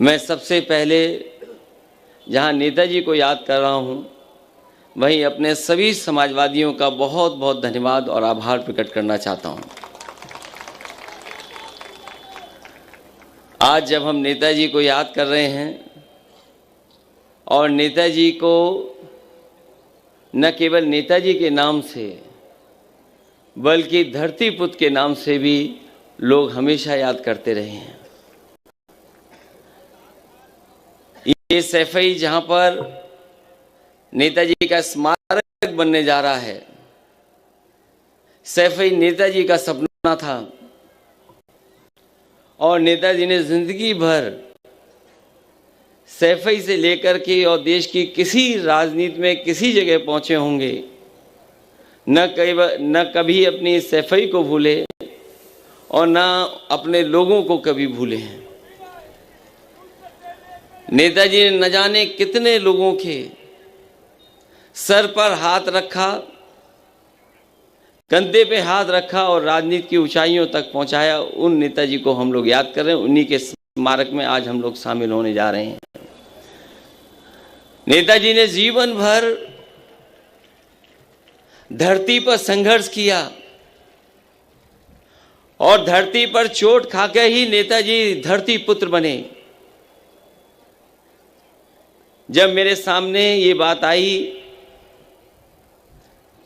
मैं सबसे पहले जहां नेताजी को याद कर रहा हूं, वहीं अपने सभी समाजवादियों का बहुत बहुत धन्यवाद और आभार प्रकट करना चाहता हूं। आज जब हम नेताजी को याद कर रहे हैं और नेताजी को न केवल नेताजी के नाम से बल्कि धरती पुत्र के नाम से भी लोग हमेशा याद करते रहे हैं। ये सैफई जहां पर नेताजी का स्मारक बनने जा रहा है, सैफई नेताजी का सपना था और नेताजी ने जिंदगी भर सैफई से लेकर के और देश की किसी राजनीति में किसी जगह पहुंचे होंगे, न कभी अपनी सैफई को भूले और न अपने लोगों को कभी भूले हैं। नेताजी ने न जाने कितने लोगों के सर पर हाथ रखा, कंधे पे हाथ रखा और राजनीति की ऊंचाइयों तक पहुंचाया। उन नेताजी को हम लोग याद कर रहे हैं, उन्हीं के स्मारक में आज हम लोग शामिल होने जा रहे हैं। नेताजी ने जीवन भर धरती पर संघर्ष किया और धरती पर चोट खाकर ही नेताजी धरती पुत्र बने। जब मेरे सामने ये बात आई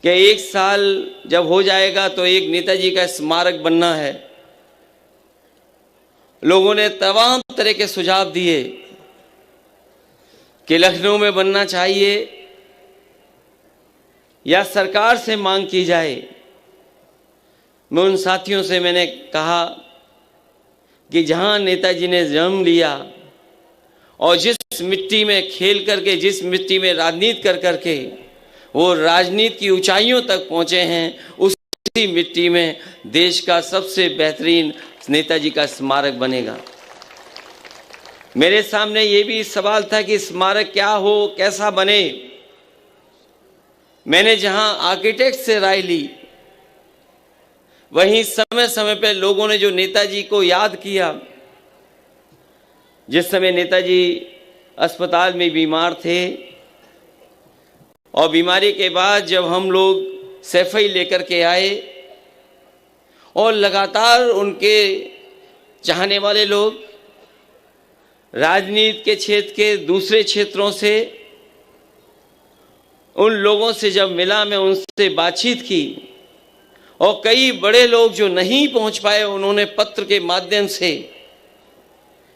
कि 1 साल जब हो जाएगा तो एक नेताजी का स्मारक बनना है, लोगों ने तमाम तरह के सुझाव दिए कि लखनऊ में बनना चाहिए या सरकार से मांग की जाए। मैं उन साथियों से मैंने कहा कि जहां नेताजी ने जन्म लिया और जिस मिट्टी में खेल करके, जिस मिट्टी में राजनीति कर करके वो राजनीति की ऊंचाइयों तक पहुंचे हैं, उसी मिट्टी में देश का सबसे बेहतरीन नेताजी का स्मारक बनेगा। मेरे सामने ये भी सवाल था कि स्मारक क्या हो, कैसा बने। मैंने जहां आर्किटेक्ट से राय ली, वहीं समय समय पर लोगों ने जो नेताजी को याद किया, जिस समय नेताजी अस्पताल में बीमार थे और बीमारी के बाद जब हम लोग सैफई लेकर के आए और लगातार उनके चाहने वाले लोग राजनीति के क्षेत्र के दूसरे क्षेत्रों से, उन लोगों से जब मिला, मैं उनसे बातचीत की और कई बड़े लोग जो नहीं पहुंच पाए, उन्होंने पत्र के माध्यम से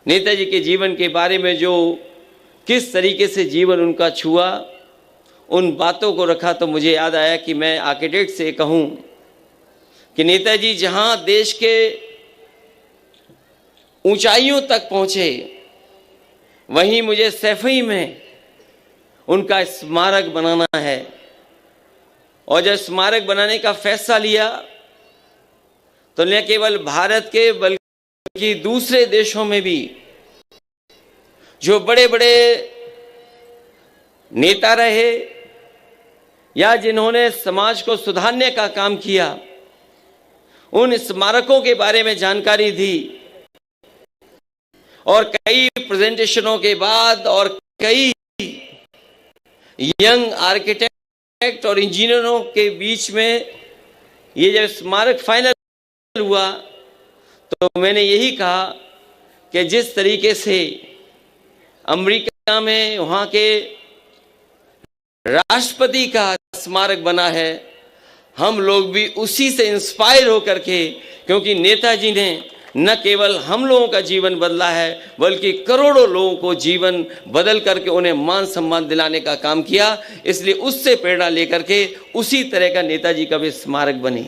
नेताजी के जीवन के बारे में, जो किस तरीके से जीवन उनका छुआ, उन बातों को रखा। तो मुझे याद आया कि मैं आर्किटेक्ट से कहूं कि नेताजी जहां देश के ऊंचाइयों तक पहुंचे, वहीं मुझे सैफई में उनका स्मारक बनाना है। और जब स्मारक बनाने का फैसला लिया तो न केवल भारत के बल्कि दूसरे देशों में भी जो बड़े बड़े नेता रहे या जिन्होंने समाज को सुधारने का काम किया, उन स्मारकों के बारे में जानकारी दी। और कई प्रेजेंटेशनों के बाद और कई यंग आर्किटेक्ट और इंजीनियरों के बीच में ये जब स्मारक फाइनल हुआ तो मैंने यही कहा कि जिस तरीके से अमेरिका में वहां के राष्ट्रपति का स्मारक बना है, हम लोग भी उसी से इंस्पायर होकर के, क्योंकि नेताजी ने न केवल हम लोगों का जीवन बदला है बल्कि करोड़ों लोगों को जीवन बदल करके उन्हें मान सम्मान दिलाने का काम किया, इसलिए उससे प्रेरणा लेकर के उसी तरह का नेताजी का भी स्मारक बने।